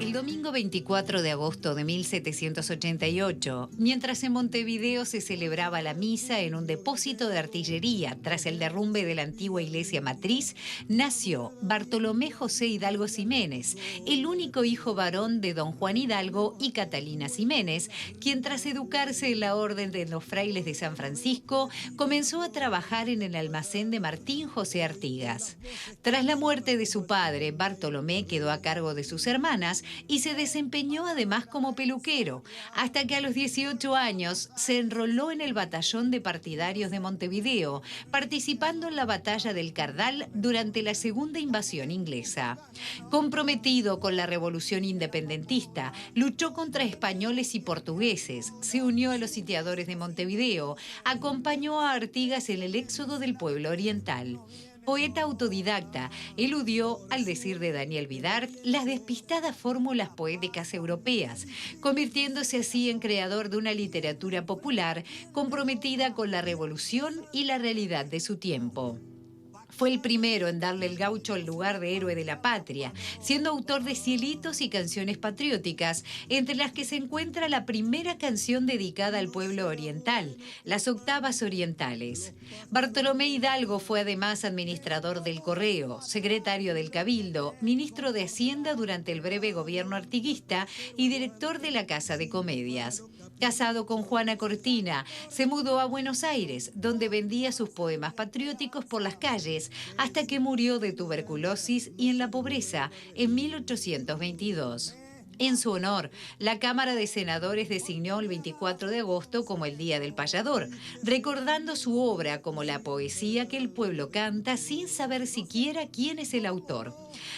El domingo 24 de agosto de 1788, mientras en Montevideo se celebraba la misa en un depósito de artillería tras el derrumbe de la antigua iglesia matriz, nació Bartolomé José Hidalgo Ximénez, el único hijo varón de don Juan Hidalgo y Catalina Ximénez, quien tras educarse en la orden de los frailes de San Francisco, comenzó a trabajar en el almacén de Martín José Artigas. Tras la muerte de su padre, Bartolomé quedó a cargo de sus hermanas y se desempeñó además como peluquero, hasta que a los 18 años se enroló en el batallón de partidarios de Montevideo, participando en la batalla del Cardal durante la segunda invasión inglesa. Comprometido con la revolución independentista, luchó contra españoles y portugueses, se unió a los sitiadores de Montevideo, acompañó a Artigas en el éxodo del pueblo oriental. Poeta autodidacta, eludió, al decir de Daniel Vidart, las despistadas fórmulas poéticas europeas, convirtiéndose así en creador de una literatura popular comprometida con la revolución y la realidad de su tiempo. Fue el primero en darle el gaucho el lugar de héroe de la patria, siendo autor de cielitos y canciones patrióticas, entre las que se encuentra la primera canción dedicada al pueblo oriental, las Octavas Orientales. Bartolomé Hidalgo fue además administrador del Correo, secretario del Cabildo, ministro de Hacienda durante el breve gobierno artiguista y director de la Casa de Comedias. Casado con Juana Cortina, se mudó a Buenos Aires, donde vendía sus poemas patrióticos por las calles, hasta que murió de tuberculosis y en la pobreza en 1822. En su honor, la Cámara de Senadores designó el 24 de agosto como el Día del Payador, recordando su obra como la poesía que el pueblo canta sin saber siquiera quién es el autor.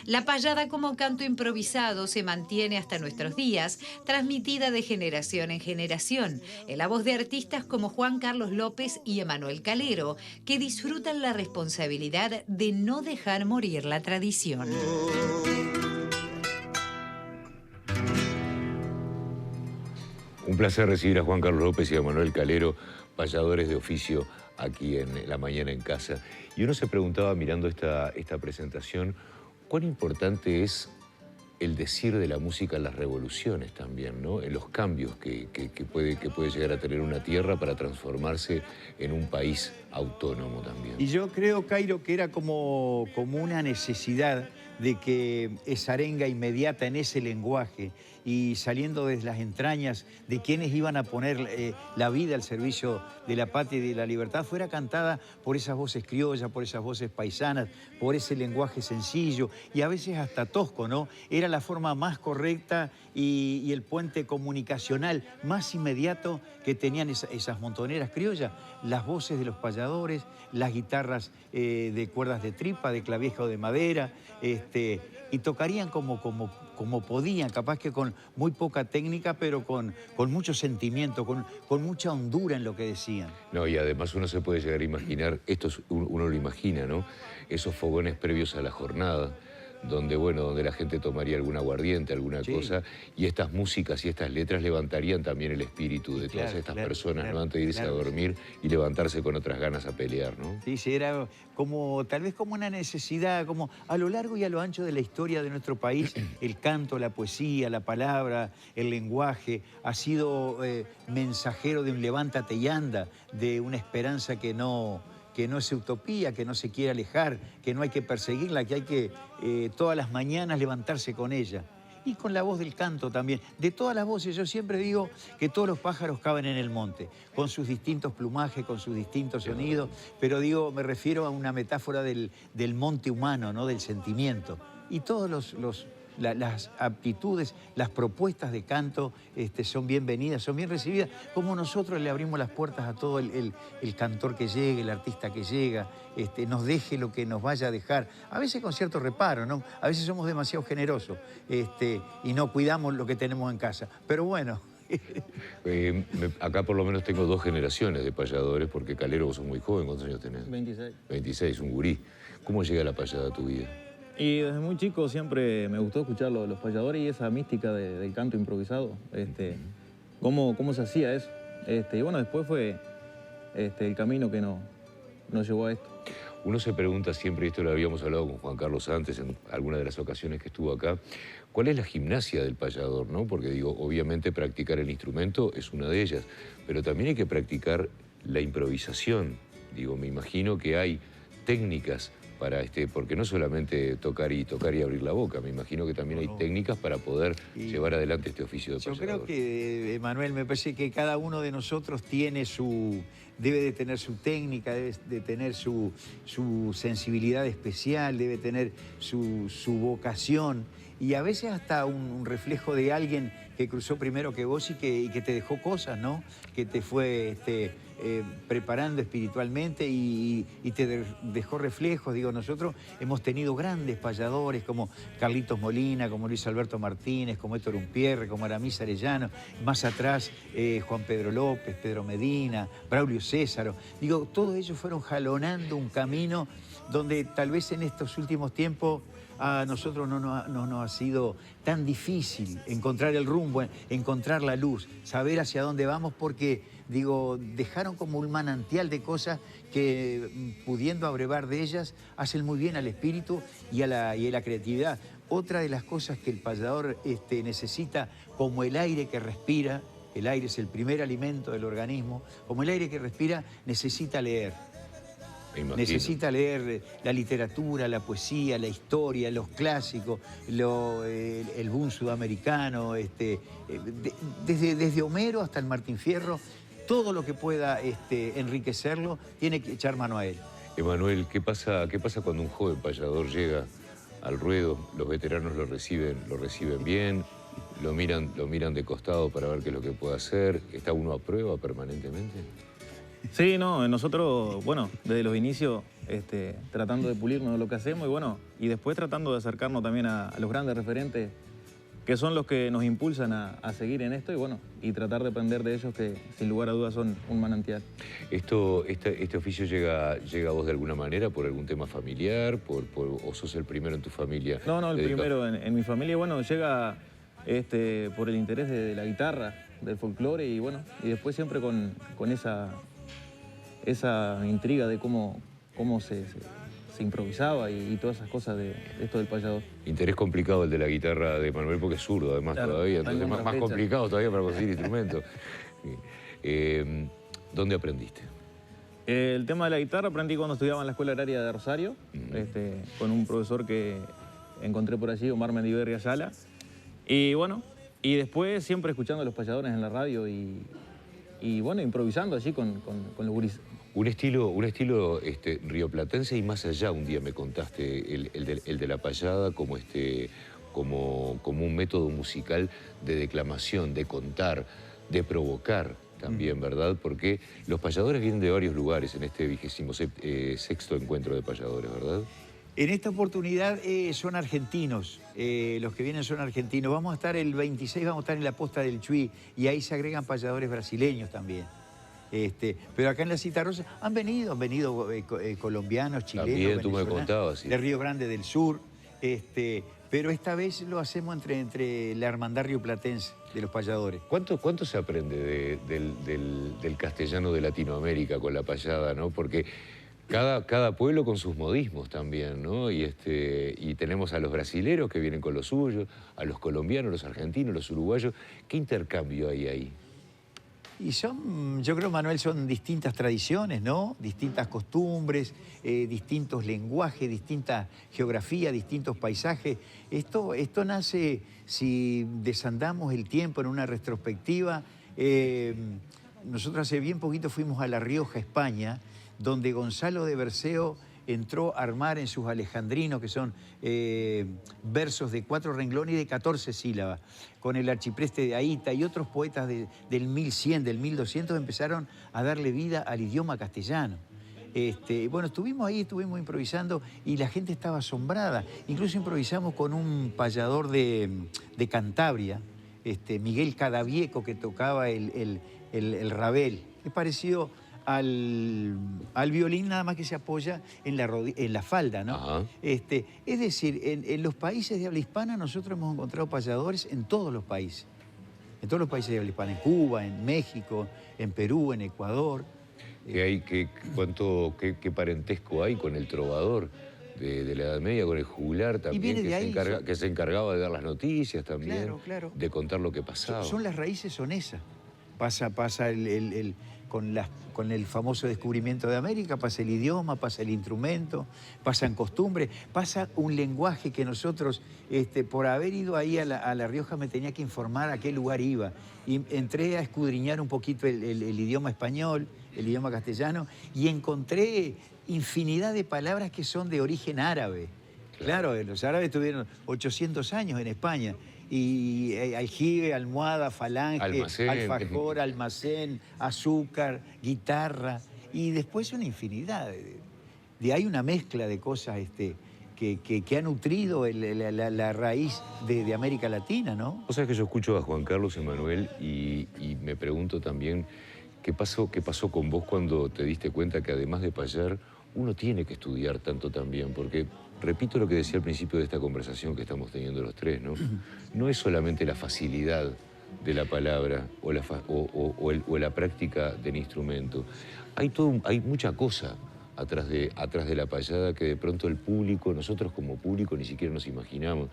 La payada como canto improvisado se mantiene hasta nuestros días, transmitida de generación en generación, en la voz de artistas como Juan Carlos López y Emanuel Calero, que disfrutan la responsabilidad de no dejar morir la tradición. Un placer recibir a Juan Carlos López y a Manuel Calero, payadores de oficio aquí en La Mañana en Casa. Y uno se preguntaba, mirando esta presentación, cuán importante es el decir de la música en las revoluciones también, ¿no? En los cambios que puede llegar a tener una tierra para transformarse en un país autónomo también. Y yo creo, Cairo, que era como una necesidad de que esa arenga inmediata en ese lenguaje y saliendo desde las entrañas de quienes iban a poner la vida al servicio de la patria y de la libertad, fuera cantada por esas voces criollas, por esas voces paisanas, por ese lenguaje sencillo y a veces hasta tosco, ¿no? Era la forma más correcta y el puente comunicacional más inmediato que tenían esas montoneras criollas, las voces de los payadores, las guitarras de cuerdas de tripa, de clavija o de madera, y tocarían como podían, capaz que con muy poca técnica, pero con mucho sentimiento, con mucha hondura en lo que decían. No, y además uno se puede llegar a imaginar, uno lo imagina, ¿no? Esos fogones previos a la jornada, donde la gente tomaría algún aguardiente, alguna cosa, y estas músicas y estas letras levantarían también el espíritu de todas estas personas, ¿no? Antes de irse a dormir y levantarse con otras ganas a pelear, ¿no? Sí, era tal vez como una necesidad, como a lo largo y a lo ancho de la historia de nuestro país, el canto, la poesía, la palabra, el lenguaje, ha sido mensajero de un levántate y anda, de una esperanza que no es utopía, que no se quiere alejar, que no hay que perseguirla, que hay que todas las mañanas levantarse con ella. Y con la voz del canto también. De todas las voces, yo siempre digo que todos los pájaros caben en el monte, con sus distintos plumajes, con sus distintos sonidos, pero me refiero a una metáfora del monte humano, ¿no? Del sentimiento. Y todos las aptitudes, las propuestas de canto son bienvenidas, son bien recibidas, como nosotros le abrimos las puertas a todo el cantor que llegue, el artista que llega, nos deje lo que nos vaya a dejar, a veces con cierto reparo, ¿no? A veces somos demasiado generosos y no cuidamos lo que tenemos en casa, pero bueno. Acá por lo menos tengo 2 generaciones de payadores, porque Calero, vos sos muy joven, ¿cuántos años tenés? 26. 26, un gurí. ¿Cómo llega la payada a tu vida? Y desde muy chico siempre me gustó escuchar los payadores y esa mística del canto improvisado, cómo se hacía eso. Y bueno, después fue el camino que nos llevó a esto. uno se pregunta siempre, y esto lo habíamos hablado con Juan Carlos antes en alguna de las ocasiones que estuvo acá, ¿cuál es la gimnasia del payador, ¿no? Porque digo, obviamente practicar el instrumento es una de ellas, pero también hay que practicar la improvisación. Digo, me imagino que hay técnicas para porque no solamente tocar y abrir la boca, me imagino que también hay técnicas para poder llevar adelante este oficio de payador. Yo creo que, Manuel, me parece que cada uno de nosotros debe de tener su técnica, debe de tener su sensibilidad especial, debe tener su vocación y a veces hasta un reflejo de alguien que cruzó primero que vos y que te dejó cosas, ¿no? Que te fue preparando espiritualmente y te dejó reflejos. Digo, nosotros hemos tenido grandes payadores como Carlitos Molina, como Luis Alberto Martínez, como Héctor Umpierre, como Aramis Arellano, más atrás Juan Pedro López, Pedro Medina, Braulio Césaro. Digo, todos ellos fueron jalonando un camino donde tal vez en estos últimos tiempos a nosotros no nos ha sido tan difícil encontrar el rumbo, encontrar la luz, saber hacia dónde vamos, porque, digo, dejaron como un manantial de cosas que, pudiendo abrevar de ellas, hacen muy bien al espíritu y a la creatividad. Otra de las cosas que el payador necesita, como el aire que respira, el aire es el primer alimento del organismo, como el aire que respira, necesita leer. Necesita leer la literatura, la poesía, la historia, los clásicos, el boom sudamericano, desde Homero hasta el Martín Fierro, todo lo que pueda enriquecerlo, tiene que echar mano a él. Emanuel, ¿qué pasa cuando un joven payador llega al ruedo? Los veteranos lo reciben bien, lo miran de costado para ver qué es lo que puede hacer. ¿Está uno a prueba permanentemente? Sí, no, nosotros, bueno, desde los inicios tratando de pulirnos de lo que hacemos y después tratando de acercarnos también a los grandes referentes que son los que nos impulsan a seguir en esto y tratar de aprender de ellos que sin lugar a dudas son un manantial. ¿Este oficio llega a vos de alguna manera por algún tema familiar o sos el primero en tu familia? No, el primero en mi familia, llega por el interés de la guitarra, del folclore y después siempre con esa intriga de cómo se improvisaba y todas esas cosas de esto del payador. Interés complicado el de la guitarra de Manuel porque es zurdo además, claro, todavía, entonces más complicado todavía para conseguir instrumentos. ¿Dónde aprendiste? El tema de la guitarra aprendí cuando estudiaba en la Escuela Agraria de Rosario, con un profesor que encontré por allí, Omar Mendiberri Ayala. Y después siempre escuchando a los payadores en la radio y improvisando allí con los guris. Un estilo rioplatense y más allá, un día me contaste, el de la payada como un método musical de declamación, de contar, de provocar también, ¿verdad? Porque los payadores vienen de varios lugares en este 26º encuentro de payadores, ¿verdad? En esta oportunidad son argentinos, los que vienen son argentinos. Vamos a estar el 26, vamos a estar en la Posta del Chuy y ahí se agregan payadores brasileños también. Pero acá en la Citarrosa han venido colombianos, chilenos, también, tú me contabas, sí, de Río Grande del Sur, pero esta vez lo hacemos entre la hermandad rioplatense de los payadores. ¿Cuánto se aprende del castellano de Latinoamérica con la payada, ¿no? Porque cada pueblo con sus modismos también, ¿no? Y tenemos a los brasileros que vienen con lo suyo, a los colombianos, los argentinos, los uruguayos. ¿Qué intercambio hay ahí? Y yo creo, Manuel, son distintas tradiciones, ¿no? Distintas costumbres, distintos lenguajes, distintas geografías, distintos paisajes. Esto nace, si desandamos el tiempo en una retrospectiva, nosotros hace bien poquito fuimos a La Rioja, España, donde Gonzalo de Berceo entró a armar en sus alejandrinos, que son versos de 4 renglones y de 14 sílabas, con el archipreste de Aita y otros poetas del 1100, del 1200, empezaron a darle vida al idioma castellano. Estuvimos ahí, estuvimos improvisando y la gente estaba asombrada. Incluso improvisamos con un payador de Cantabria, Miguel Cadavieco, que tocaba el rabel. Es parecido al violín, nada más que se apoya en la falda, ¿no? Es decir, en los países de habla hispana nosotros hemos encontrado payadores en todos los países. En todos los países de habla hispana, en Cuba, en México, en Perú, en Ecuador. ¿Qué parentesco hay con el trovador de la Edad Media, con el juglar también, que se encargaba de dar las noticias también, claro. de contar lo que pasaba? Las raíces son esas. Pasa con el famoso descubrimiento de América, pasa el idioma, pasa el instrumento, pasan costumbres, pasa un lenguaje que nosotros, por haber ido ahí a La Rioja, me tenía que informar a qué lugar iba. Y entré a escudriñar un poquito el idioma español, el idioma castellano, y encontré infinidad de palabras que son de origen árabe. Claro, los árabes tuvieron 800 años en España. Y aljibe, almohada, falange, almacén, alfajor, almacén, azúcar, guitarra, y después una infinidad. Hay una mezcla de cosas que ha nutrido la raíz de América Latina, ¿no? O sea, que yo escucho a Juan Carlos Emanuel y me pregunto también qué pasó con vos cuando te diste cuenta que además de payar, uno tiene que estudiar tanto también, porque repito lo que decía al principio de esta conversación que estamos teniendo los tres, ¿no? No es solamente la facilidad de la palabra o la práctica del instrumento. Hay mucha cosa atrás de la payada que de pronto el público, nosotros como público ni siquiera nos imaginamos.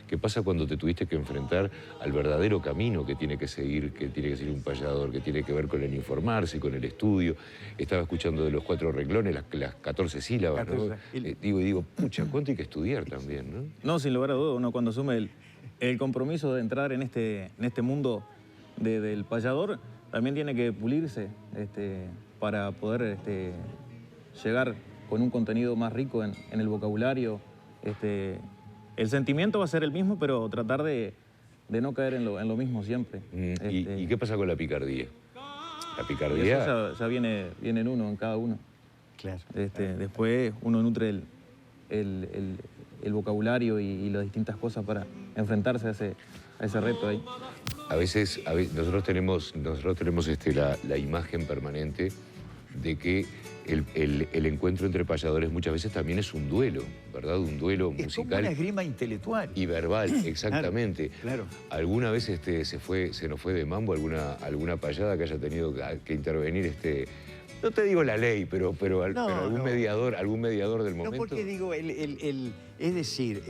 ¿Qué pasa cuando te tuviste que enfrentar al verdadero camino que tiene que seguir un payador, que tiene que ver con el informarse, con el estudio? Estaba escuchando de los 4 renglones, las 14 sílabas, 14. ¿No? Digo, pucha, ¿cuánto hay que estudiar también, no? No, sin lugar a dudas, uno cuando asume el compromiso de entrar en este mundo del payador, también tiene que pulirse para poder llegar con un contenido más rico en el vocabulario. El sentimiento va a ser el mismo, pero tratar de no caer en lo mismo siempre. ¿Y qué pasa con la picardía? La picardía... Eso ya viene en uno, en cada uno. Claro. Después uno nutre el vocabulario y las distintas cosas para enfrentarse a ese reto ahí. A veces nosotros tenemos la imagen permanente de que el encuentro entre payadores muchas veces también es un duelo, ¿verdad? Un duelo musical. Es como una esgrima intelectual. Y verbal, exactamente. Claro. ¿Alguna vez se nos fue de mambo alguna payada que haya tenido que intervenir no te digo la ley, pero algún mediador del momento? No, porque digo, es decir,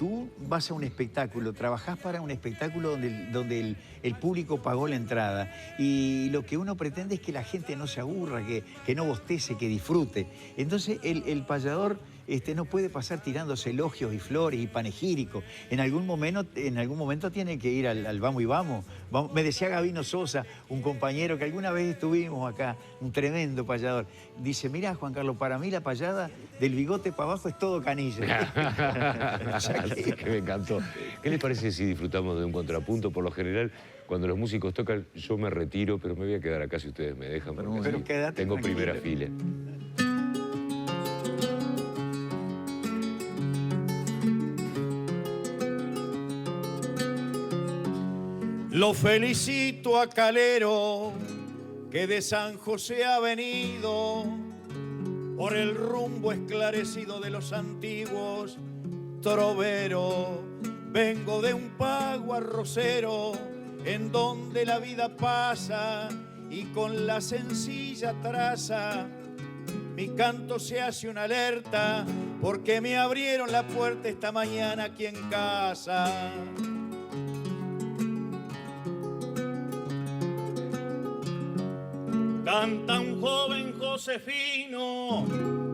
tú vas a un espectáculo, trabajás para un espectáculo donde el público pagó la entrada y lo que uno pretende es que la gente no se aburra, que no bostece, que disfrute. Entonces el payador no puede pasar tirándose elogios y flores y panegíricos. En algún momento tiene que ir al vamos y vamos. Me decía Gabino Sosa, un compañero que alguna vez estuvimos acá, un tremendo payador. Dice, mirá, Juan Carlos, para mí la payada del bigote para abajo es todo canilla. Así que me encantó. ¿Qué les parece si disfrutamos de un contrapunto? Por lo general, cuando los músicos tocan, yo me retiro, pero me voy a quedar acá si ustedes me dejan. Pero quédate tengo tranquilo. Primera fila. Lo felicito a Calero, que de San José ha venido por el rumbo esclarecido de los antiguos troveros. Vengo de un pago arrocero en donde la vida pasa y con la sencilla traza mi canto se hace una alerta porque me abrieron la puerta esta mañana aquí en casa. Canta un joven Josefino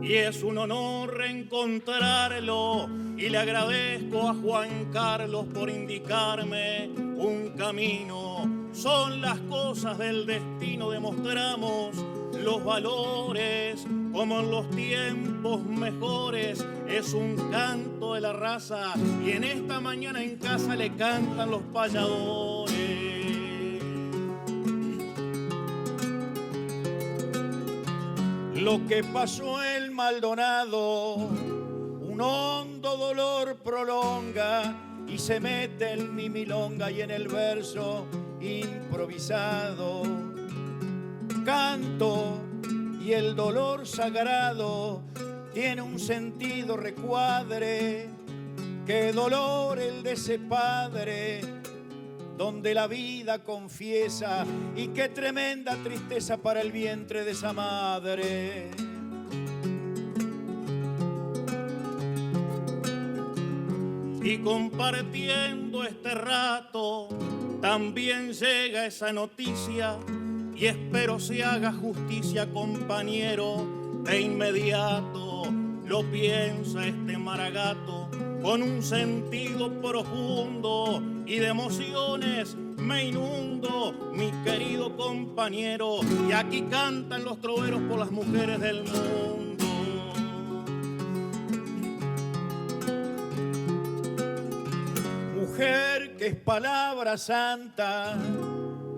y es un honor reencontrarlo y le agradezco a Juan Carlos por indicarme un camino. Son las cosas del destino, demostramos los valores como en los tiempos mejores. Es un canto de la raza y en esta mañana en casa le cantan los payadores. Lo que pasó en Maldonado, un hondo dolor prolonga y se mete en mi milonga y en el verso improvisado. Canto y el dolor sagrado tiene un sentido recuadre. Qué dolor el de ese padre donde la vida confiesa, y qué tremenda tristeza para el vientre de esa madre. Y compartiendo este rato, también llega esa noticia, y espero se haga justicia, compañero, de inmediato. Lo piensa este maragato con un sentido profundo, y de emociones me inundo, mi querido compañero, y aquí cantan los troveros por las mujeres del mundo. Mujer que es palabra santa,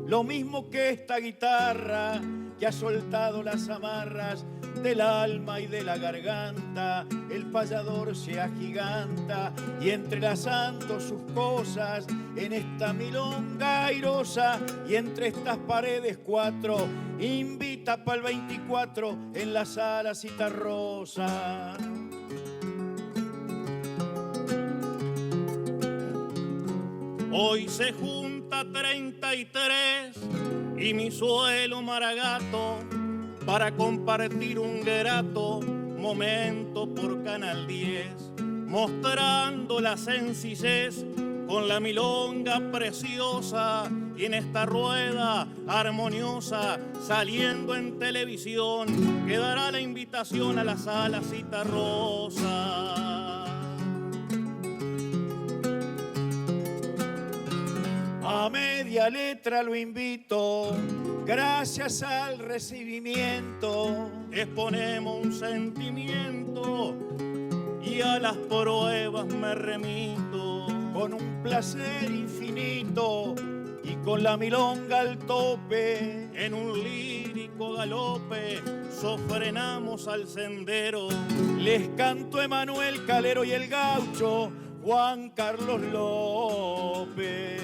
lo mismo que esta guitarra que ha soltado las amarras del alma y de la garganta. El payador se agiganta y entrelazando sus cosas en esta milonga airosa, y entre estas paredes cuatro invita pa'l 24 en la sala Citarrosa. Hoy se junta 33 y mi suelo maragato para compartir un grato momento por Canal 10, mostrando la sencillez con la milonga preciosa, y en esta rueda armoniosa saliendo en televisión quedará la invitación a la sala Citarrosa. A media letra lo invito, gracias al recibimiento. Exponemos un sentimiento y a las pruebas me remito. Con un placer infinito y con la milonga al tope, En un lírico galope sofrenamos al sendero. les canto Emanuel Calero y el gaucho Juan Carlos López.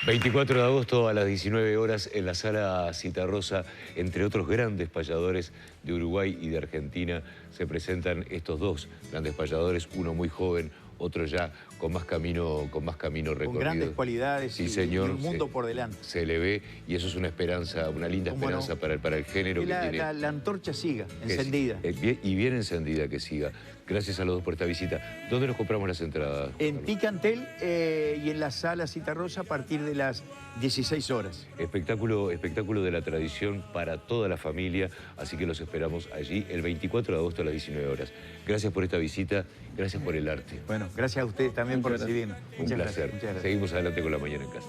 ...24 de agosto a las 19 horas en la sala Citarrosa, entre otros grandes payadores de Uruguay y de Argentina, se presentan estos dos grandes payadores, uno muy joven, otro ya con más camino recorrido. Con grandes cualidades, sí, y señor, un mundo por delante. Se le ve, y eso es una esperanza, una linda esperanza no? para el género Que que tiene. la antorcha siga, encendida. Y bien encendida que siga. Gracias a los dos por esta visita. ¿Dónde nos compramos las entradas? En Picantel y en la sala Citarrosa a partir de las 16 horas. Espectáculo de la tradición para toda la familia, así que los esperamos allí el 24 de agosto a las 19 horas. Gracias por esta visita, gracias por el arte. Bueno, gracias a ustedes también por recibirnos. Un placer. Muchas gracias. Seguimos adelante con La Mañana en Casa.